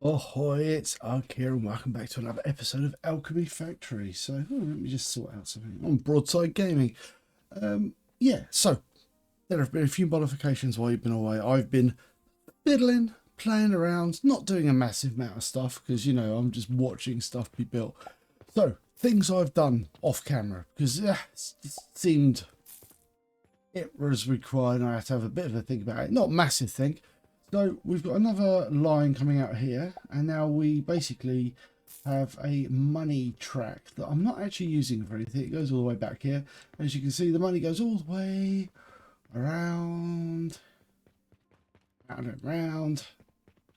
Ahoy, it's Ugg here and welcome back to another episode of Alchemy Factory. So, let me just sort out something on Broadside Gaming. Yeah, so there have been a few modifications while you've been away. I've been fiddling, playing around, not doing a massive amount of stuff because, I'm just watching stuff be built. So, things I've done off camera because it seemed it was required and I had to have a bit of a think about it. Not a massive thing. So we've got another line coming out here, and now we basically have a money track that I'm not actually using for anything. It goes all the way back here. As you can see, the money goes all the way around, round and round,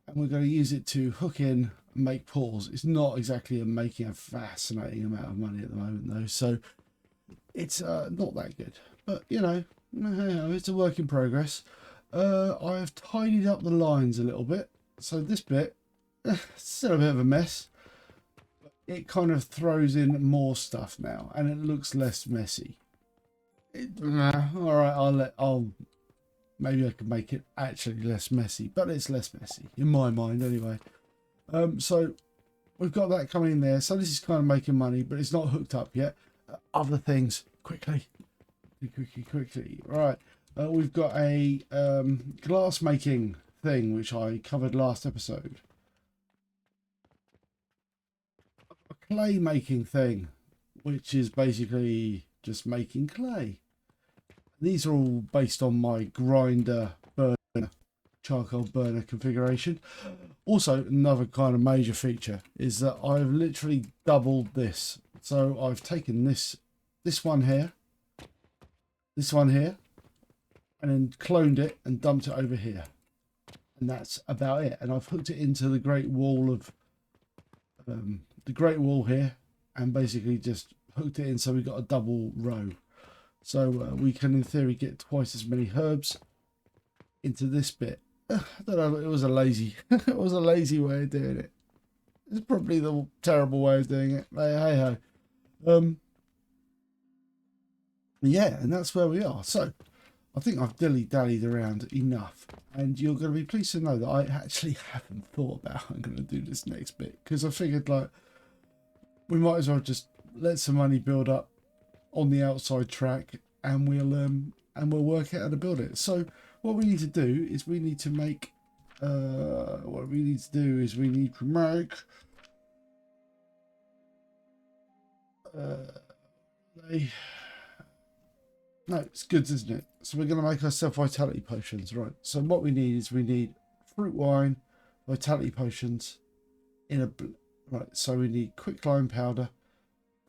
and we're going to use it to hook in and make pulls. It's not exactly making a fascinating amount of money at the moment, though, so it's not that good. But, it's a work in progress. I've tidied up the lines a little bit. So this bit, still a bit of a mess. It kind of throws in more stuff now, and it looks less messy. All right, maybe I can make it actually less messy, but it's less messy in my mind anyway. So we've got that coming in there. So this is kind of making money, but it's not hooked up yet. Other things, quickly. Right. We've got a glass making thing, which I covered last episode. A clay making thing, which is basically just making clay. These are all based on my grinder burner, charcoal burner configuration. Also, another kind of major feature is that I've literally doubled this. So I've taken this one here, and then cloned it and dumped it over here, and that's about it. And I've hooked it into the Great Wall of the Great Wall here, and basically just hooked it in, so we've got a double row. So we can, in theory, get twice as many herbs into this bit. I don't know. It was a lazy, it was a lazy way of doing it. It's probably the terrible way of doing it. Hey ho. Yeah, and that's where we are. So I think I've dilly-dallied around enough, and you're going to be pleased to know that I actually haven't thought about how I'm going to do this next bit, because I figured, like, we might as well just let some money build up on the outside track, and we'll work out how to build it. So what we need to do is we need to make no, it's good, isn't it? So we're going to make ourselves vitality potions, right? So what we need is fruit wine, vitality potions in a right. So we need quicklime powder,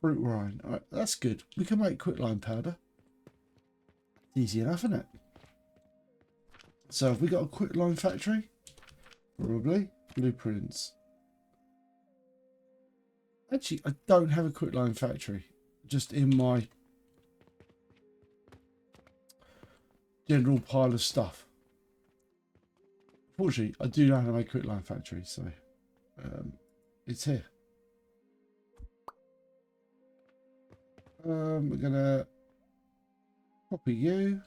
fruit wine. All right, that's good. We can make quicklime powder. Easy enough, isn't it? So have we got a quicklime factory? Probably. Blueprints. Actually, I don't have a quicklime factory. Just in my general pile of stuff. Fortunately, I do know how to make quicklime factory, so it's here. We're gonna copy you.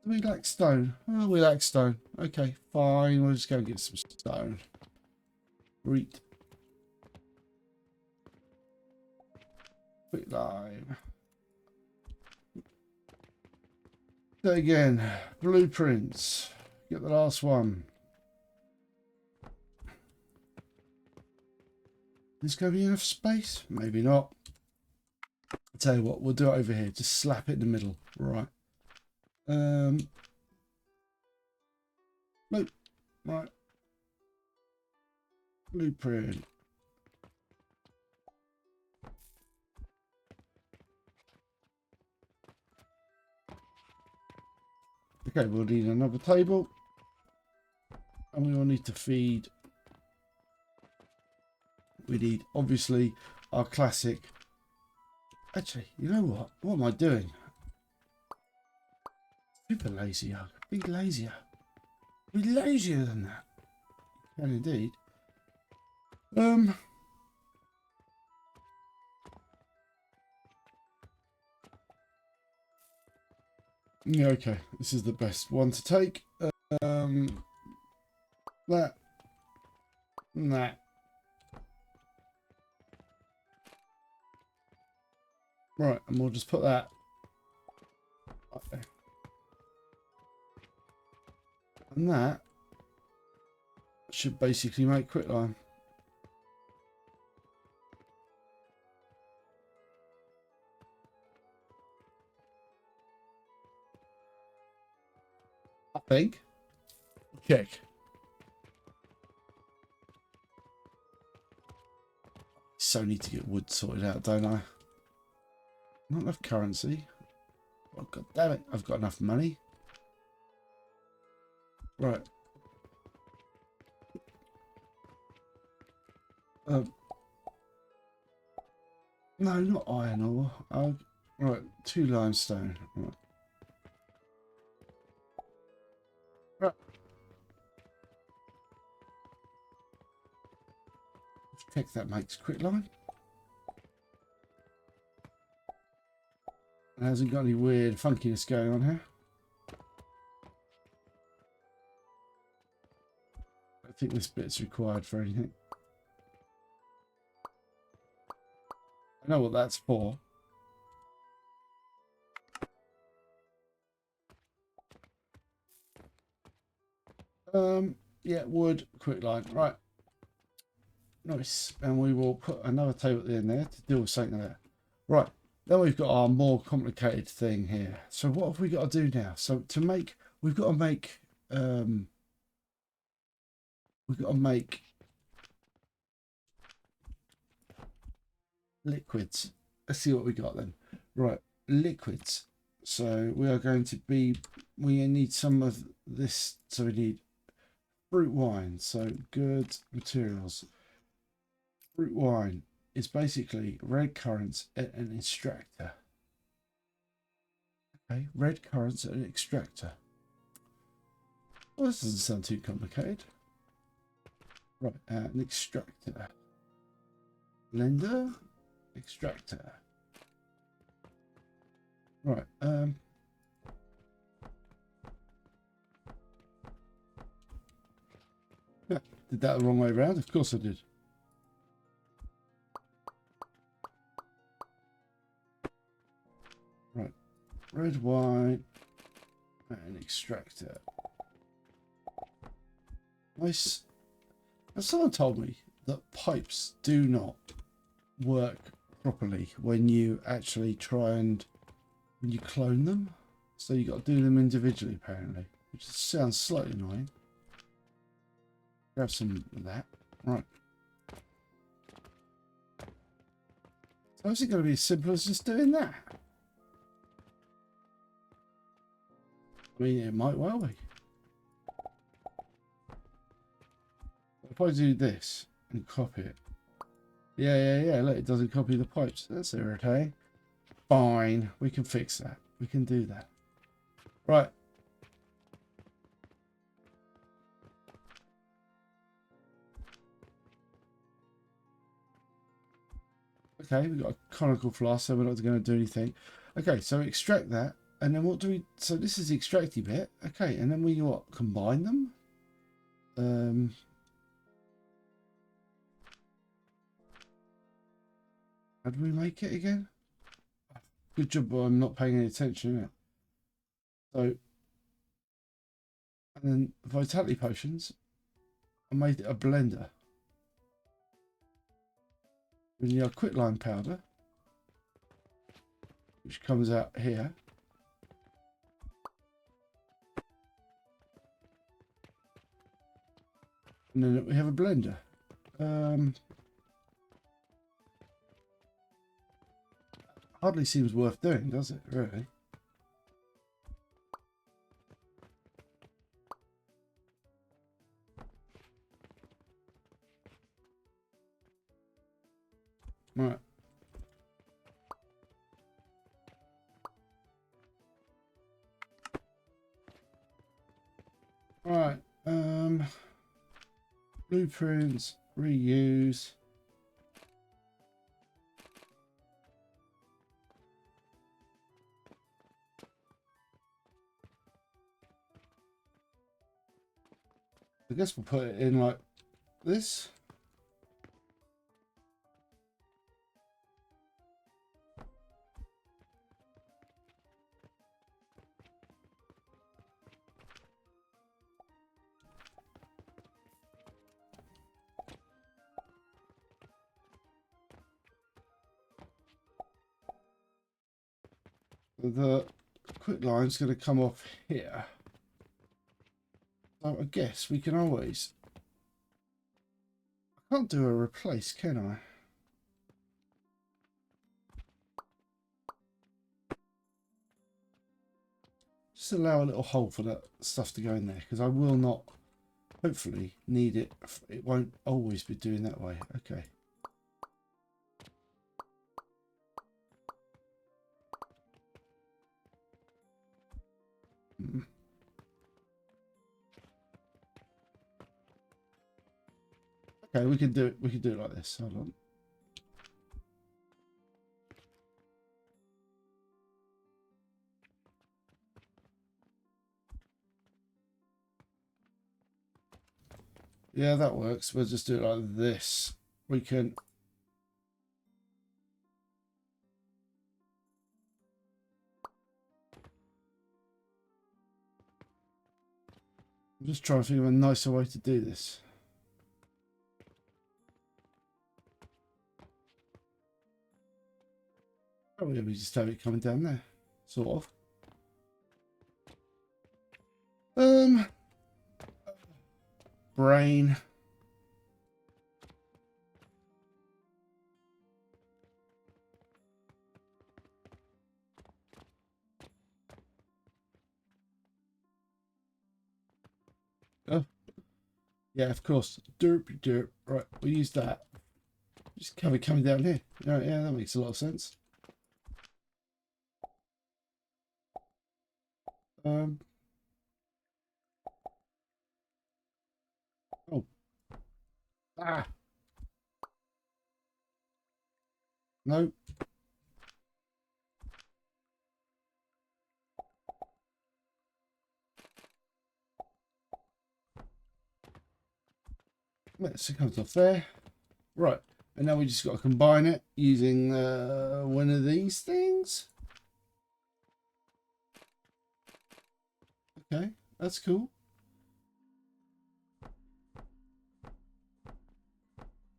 Do we lack stone? Oh, we lack stone. Okay, fine. We'll just go and get some stone. Reet. Quicklime. So again, blueprints. Get the last one. Is going to be enough space? Maybe not. I'll tell you what, we'll do it over here. Just slap it in the middle. Right. Nope. Right. Blueprint. Okay, we'll need another table. And we will need to feed. We need, obviously, our classic. Actually, you know what? What am I doing? Super lazy. Be lazier. Be lazier than that. And indeed. Yeah, okay. This is the best one to take. That. And that. Right, and we'll just put that up there. And that should basically make quicklime. I think. Check. So need to get wood sorted out, don't I? Not enough currency. Oh, God damn it. I've got enough money. Right. No, not iron ore. Right, 2 limestone. Right. Right. Check that makes quicklime. It hasn't got any weird funkiness going on here. I think this bit's required for anything. I know what that's for. Yeah, wood, quicklime. Right. Nice. And we will put another table at the end there to deal with something there. Right. Then we've got our more complicated thing here. So what have we got to do now? So to make, we've got to make liquids. Let's see what we got then. Right, liquids. So we are going to be, we need some of this. So we need fruit wine. So good materials. Fruit wine is basically red currants and an extractor. Okay, red currants and an extractor. Well, this doesn't sound too complicated. Right, an extractor. Blender, extractor. Right, yeah, did that the wrong way around? Of course I did. Right, red wine and extractor. Nice. Now, someone told me that pipes do not work properly when you actually try and when you clone them. So you got to do them individually, apparently, which sounds slightly annoying. Grab some of that. Right. So is it going to be as simple as just doing that? I mean, it might well be. If I do this and copy it. Yeah. Look, it doesn't copy the pipes. That's irritating. Fine. We can fix that. We can do that. Right. Okay, we've got a conical flask, so we're not going to do anything. Okay, so extract that. And then what do we... So this is the extracty bit. Okay, and then we what? Combine them? How do we make it again? Good job I'm not paying any attention, isn't it? So... And then vitality potions. I made it a blender. We need our quicklime powder, which comes out here. And then we have a blender. Hardly seems worth doing, does it, really? Right. Right. Blueprints, reuse. I guess we'll put it in like this. The quick line's going to come off here. So I guess we can always... I can't do a replace, can I? Just allow a little hole for that stuff to go in there, because I will not, hopefully, need it. It won't always be doing that way. Okay. Okay, we can do it. We can do it like this. Hold on. Yeah, that works. We'll just do it like this. We can... I'm just trying to think of a nicer way to do this. Oh yeah, we just have it coming down there. Sort of. Brain. Oh. Yeah, of course. Derp, derp. Right, we'll use that. Just have it coming down here. Yeah, that makes a lot of sense. Oh. Ah. No. So it comes off there. Right. And now we just got to combine it using one of these things. Okay, that's cool.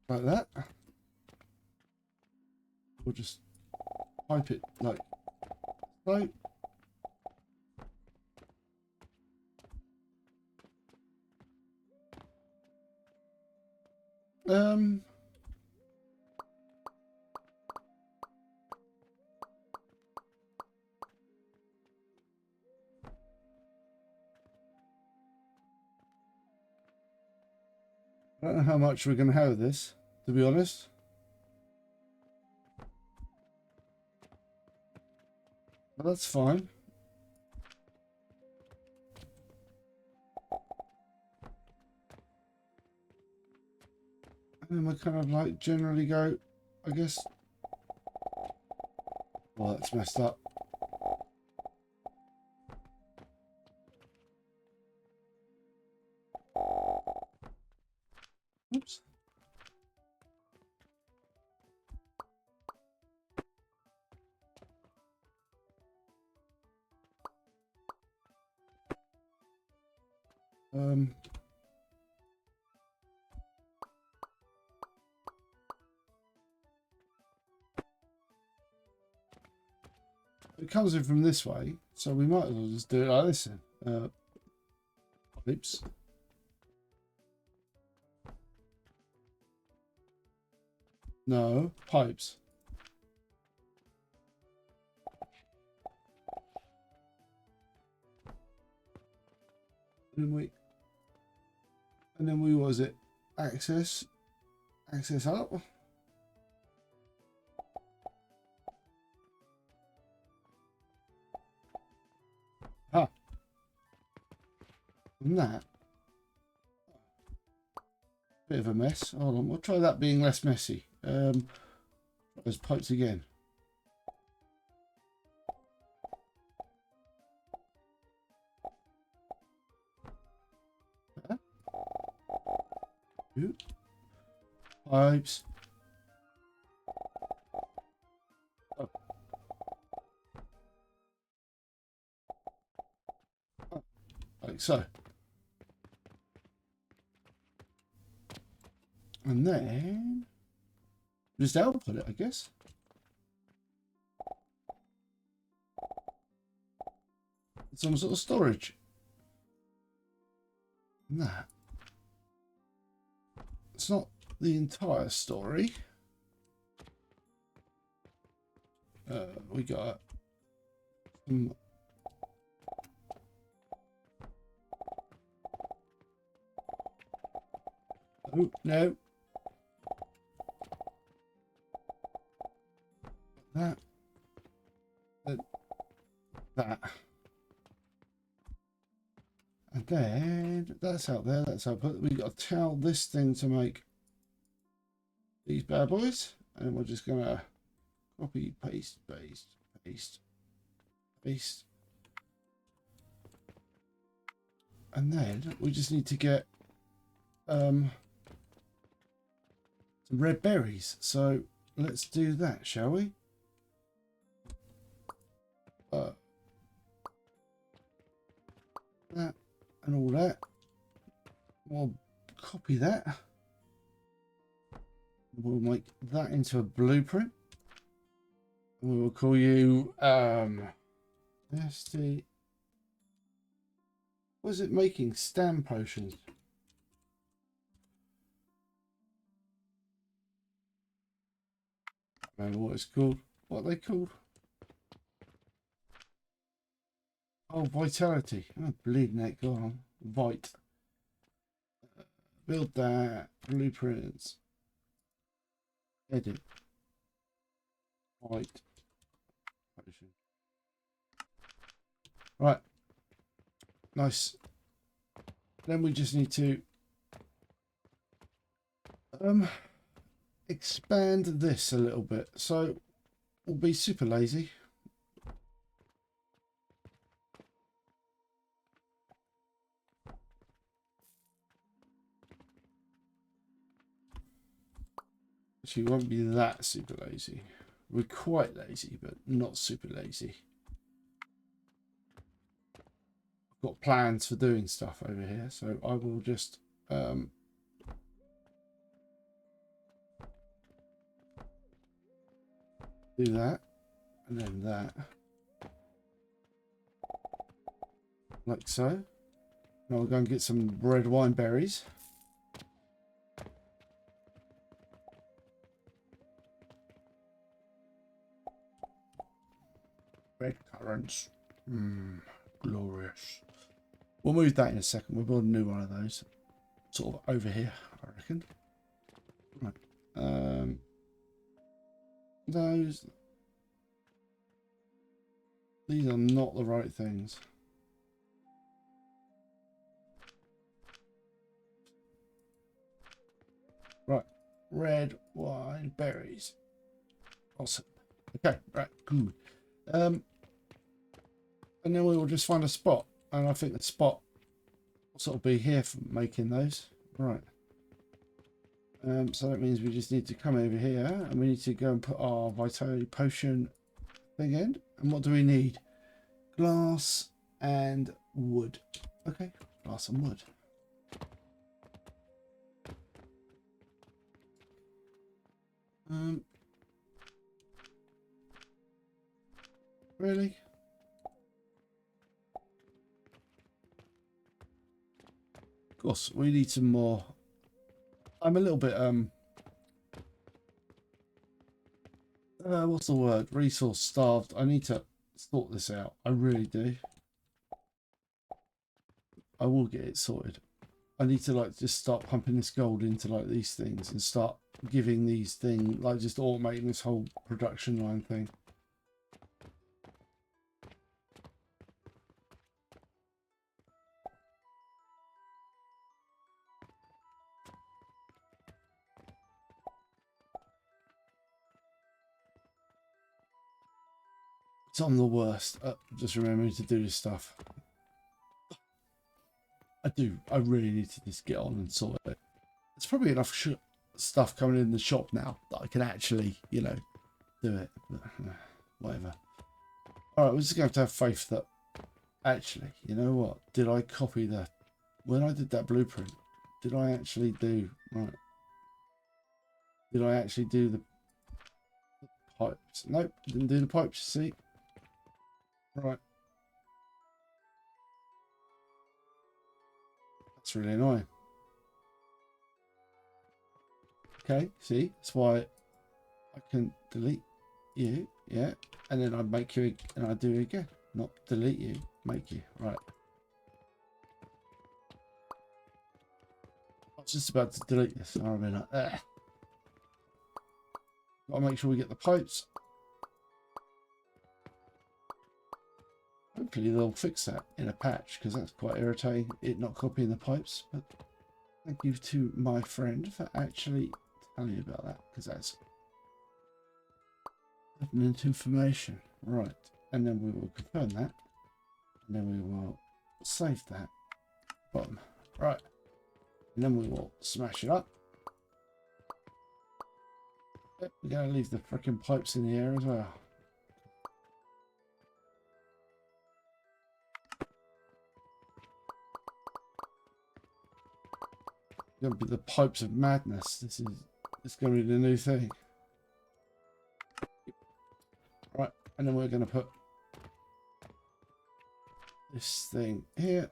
Like that. We'll just pipe it like so. I don't know how much we're going to have of this, to be honest. But that's fine. And then we kind of like generally go, I guess. Well, that's messed up. Oops. It comes in from this way, so we might as well just do it like this then. Oops. No, pipes. And then we was it access up. Ah, and that bit of a mess. Hold on, we'll try that being less messy. Those pipes again. Ooh. Pipes. Oh. Oh. Like so. And then just output it, I guess. Some sort of storage. And that. It's not the entire story. We got some oh no. That. That. And then that's out there, that's output. We've got to tell this thing to make these bad boys. And we're just gonna copy, paste, paste, paste, paste. And then we just need to get some red berries. So let's do that, shall we? That and all that. We'll copy that. We'll make that into a blueprint. And we will call you nasty. Was it making stam potions? I don't remember what it's called. What are they called? Oh, vitality. Oh, bleeding heck, go on. Vite. Build that. Blueprints. Edit. Vite. Potion. Right. Nice. Then we just need to expand this a little bit. So we'll be super lazy. Actually, we won't be that super lazy. We're quite lazy, but not super lazy. I've got plans for doing stuff over here, so I will just do that, and then that, like so. Now we'll go and get some red wine berries. Red currants. Glorious. We'll move that in a second. We'll build a new one of those. Sort of over here, I reckon. Right. Those. These are not the right things. Right. Red wine berries. Awesome. Okay, right, good. And then we will just find a spot. And I think the spot will sort of be here for making those. Right. So that means we just need to come over here and we need to go and put our vitality potion thing in. And what do we need? Glass and wood. Okay, glass and wood. Really? Of course, we need some more. I'm a little bit what's the word? Resource starved. I need to sort this out. I really do. I will get it sorted. I need to like just start pumping this gold into like these things and start giving these things like just automating this whole production line thing. So I'm the worst at just remembering to do this stuff. I really need to just get on and sort it. There's probably enough stuff coming in the shop now that I can actually, you know, do it. But, whatever. All right, we're just going to have faith that actually, you know what? Did I copy the when I did that blueprint? Did I actually do right? Did I actually do the pipes? Nope, didn't do the pipes. See, right? That's really annoying. Okay, see, that's why I can delete you, yeah, and then I make you, and I do it again. Not delete you, make you, right. I was just about to delete this. I mean, gotta make sure we get the pipes. Hopefully they'll fix that in a patch, because that's quite irritating, it not copying the pipes. But thank you to my friend for actually telling me about that, because that's pertinent information. Right, and then we will confirm that, and then we will save that bottom. Right, and then we will smash it up. Yep, we're going to leave the freaking pipes in the air as well. Going to be the pipes of madness. It's going to be the new thing. Right, and then we're going to put this thing here.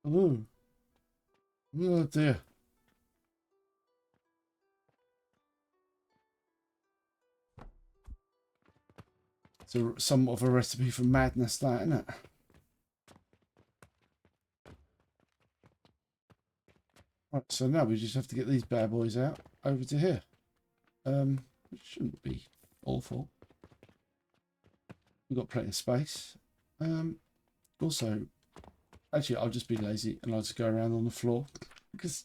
Ooh. Oh dear. So somewhat of a recipe for madness, that, isn't it? Right, so now we just have to get these bad boys out over to here. Which shouldn't be awful. We've got plenty of space. Also, actually, I'll just be lazy and I'll just go around on the floor because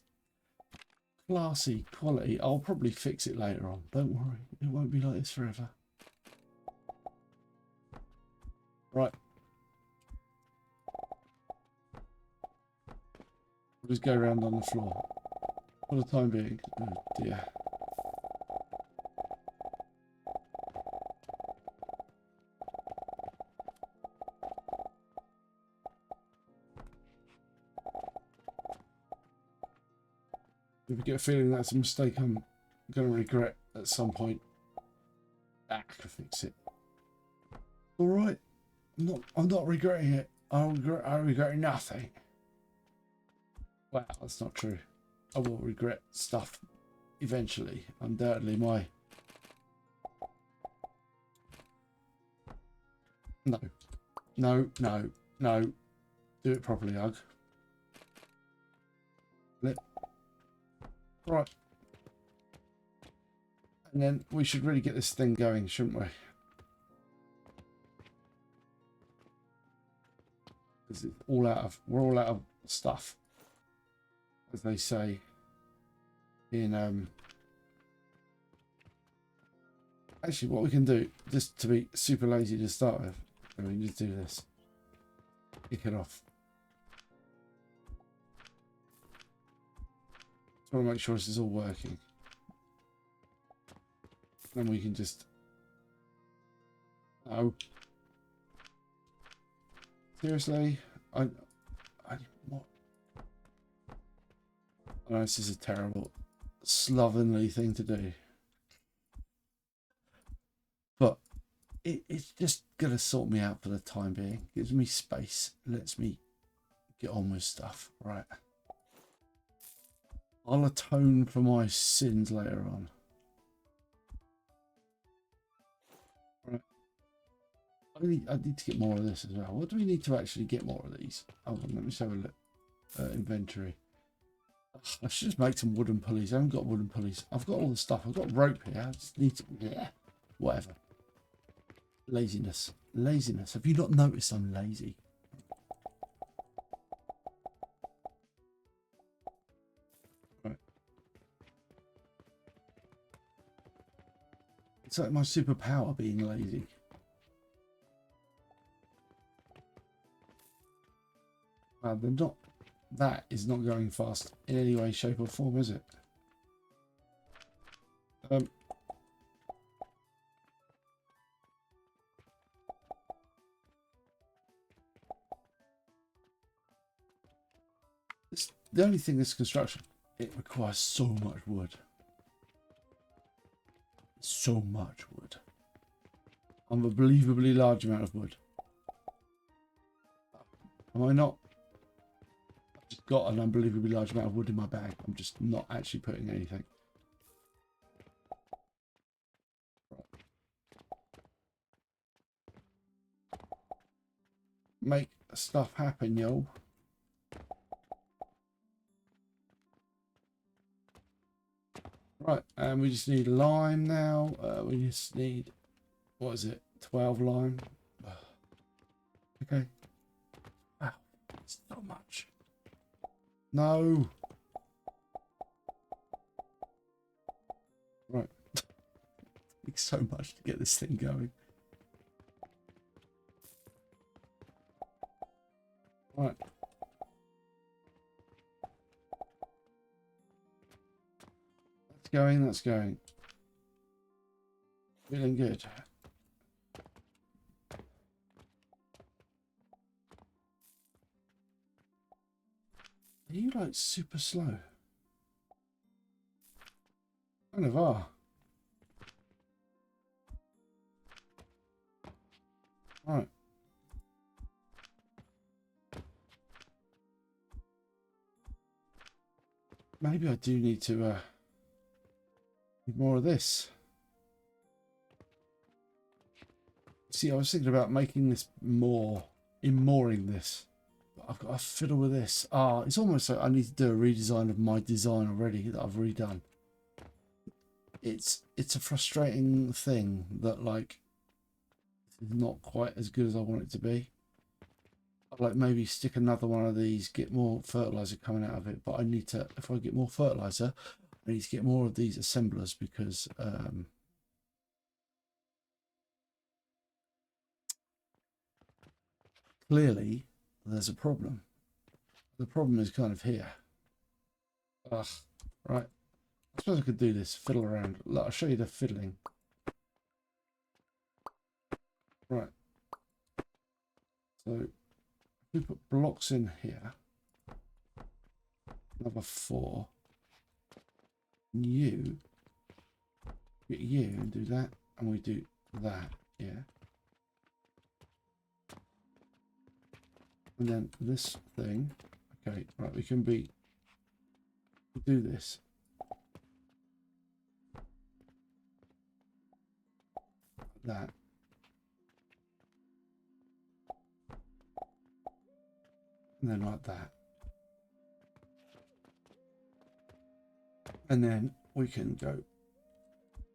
classy quality. I'll probably fix it later on. Don't worry, it won't be like this forever. Right. We'll just go around on the floor for the time being. Oh dear. If you get a feeling that's a mistake I'm going to regret at some point, I can fix it. All right. I'm not regretting it. I regret nothing. Wow, that's not true. I will regret stuff eventually. Undoubtedly, No. Do it properly, Hug. Right. And then we should really get this thing going, shouldn't we? Because we're all out of stuff, as they say in actually what we can do, just to be super lazy to start with, I mean, just do this, kick it off. Just want to make sure this is all working, then we can just seriously, I what? I know this is a terrible slovenly thing to do, but it's just gonna sort me out for the time being. Gives me space, lets me get on with stuff. Right, I'll atone for my sins later on. Right, I need to get more of this as well. What do we need to actually get more of these? Hold on, let me just have a look. Inventory. I should just make some wooden pulleys. I haven't got wooden pulleys. I've got all the stuff. I've got rope here. I just need to, yeah, whatever. Laziness. Have you not noticed I'm lazy? Right. It's like my superpower, being lazy. They're not. That is not going fast in any way, shape, or form, is it? The only thing is construction. It requires so much wood. So much wood. Unbelievably large amount of wood. Am I not? I've just got an unbelievably large amount of wood in my bag. I'm just not actually putting anything. Make stuff happen, yo. Right, and we just need lime now. We just need, what is it, 12 lime. Okay. Wow, it's so much. No. Right. It's so much to get this thing going. Right. That's going. Feeling good. Are you like super slow? Kind of are. Right. Maybe I do need to need more of this. See, I was thinking about making this more, mooring this. But I've got to fiddle with this. Ah, it's almost like I need to do a redesign of my design already that I've redone. It's a frustrating thing that like it's not quite as good as I want it to be. I'd like maybe stick another one of these, get more fertilizer coming out of it. But I need to, if I get more fertilizer, I need to get more of these assemblers because clearly there's a problem. The problem is kind of here. Ugh, right. I suppose I could do this, fiddle around. Look, I'll show you the fiddling. Right. So if we put blocks in here, another 4. You get you and do that, and we do that, yeah. And then this thing, okay, right, we can do this. That. And then like that. And then we can go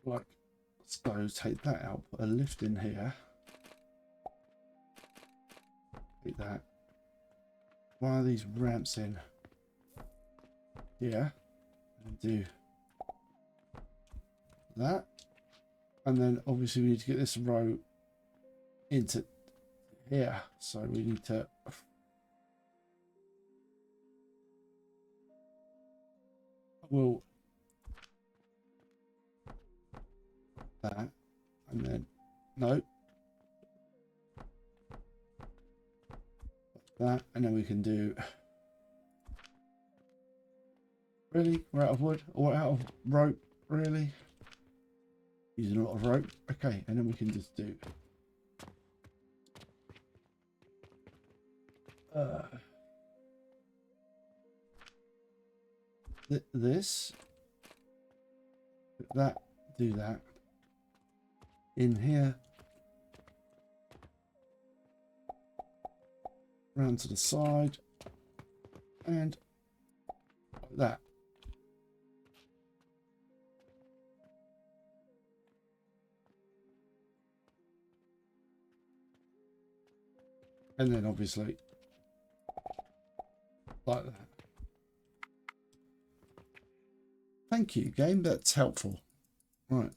like so, take that out, put a lift in here. Take that. One of these ramps in here. And do that. And then obviously we need to get this row into here. So we need to we'll that and then no that, and then we can do really we're out of wood or out of rope, really using a lot of rope. Okay, and then we can just do this, that, do that in here, round to the side, and like that. And then obviously like that. Thank you, game. That's helpful. Right.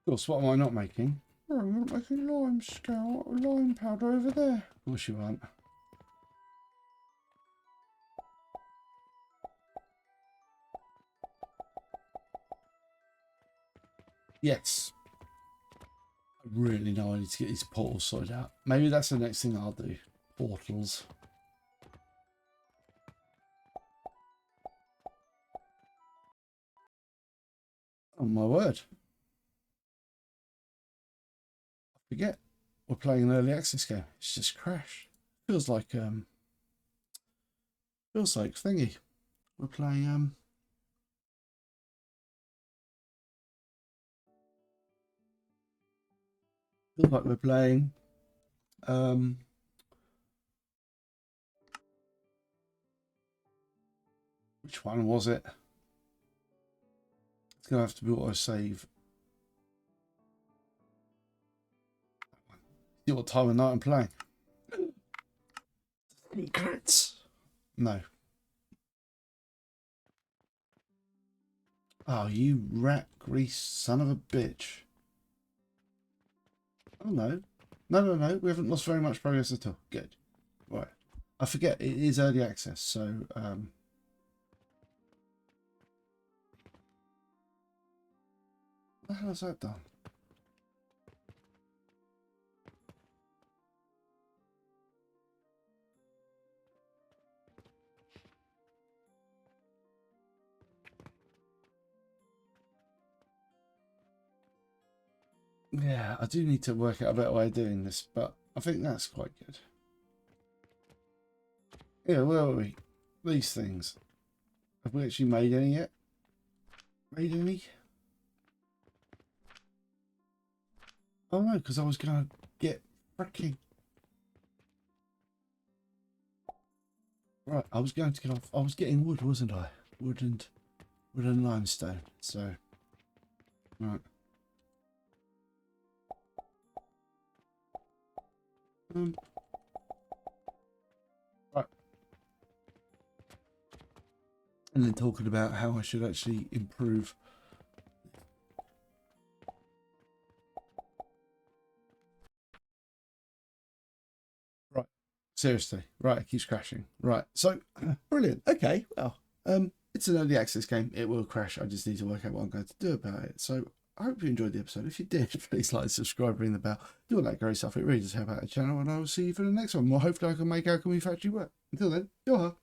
Of course, what am I not making? Oh, I'm not making lime scale, lime powder over there. Of course you aren't. Yes. I really know I need to get these portals sorted out. Maybe that's the next thing I'll do. Portals. Oh my word. I forget. We're playing an early access game. It's just crashed. Feels like thingy. We're playing feels like we're playing um which one was it? It's gonna have to be autosave. See what time of night I'm playing. Secrets. No. Oh, you rat grease son of a bitch. Oh no. No. We haven't lost very much progress at all. Good. Right. I forget it is early access, so what the hell has that done? Yeah, I do need to work out a better way of doing this, but I think that's quite good. Yeah, where were we? These things. Have we actually made any yet? Made any? Oh no, because I was going to get freaking... Right, I was going to get off... I was getting wood, wasn't I? Wood and limestone, so... Right. Right. And then talking about how I should actually improve. Right. Seriously. Right, it keeps crashing. Right. So brilliant. Okay. Well, it's an early access game. It will crash. I just need to work out what I'm going to do about it. So I hope you enjoyed the episode. If you did, please like, subscribe, ring the bell, do all that great stuff. It really does help out the channel, and I will see you for the next one. Well, hopefully I can make Alchemy Factory work. Until then, yo-ha.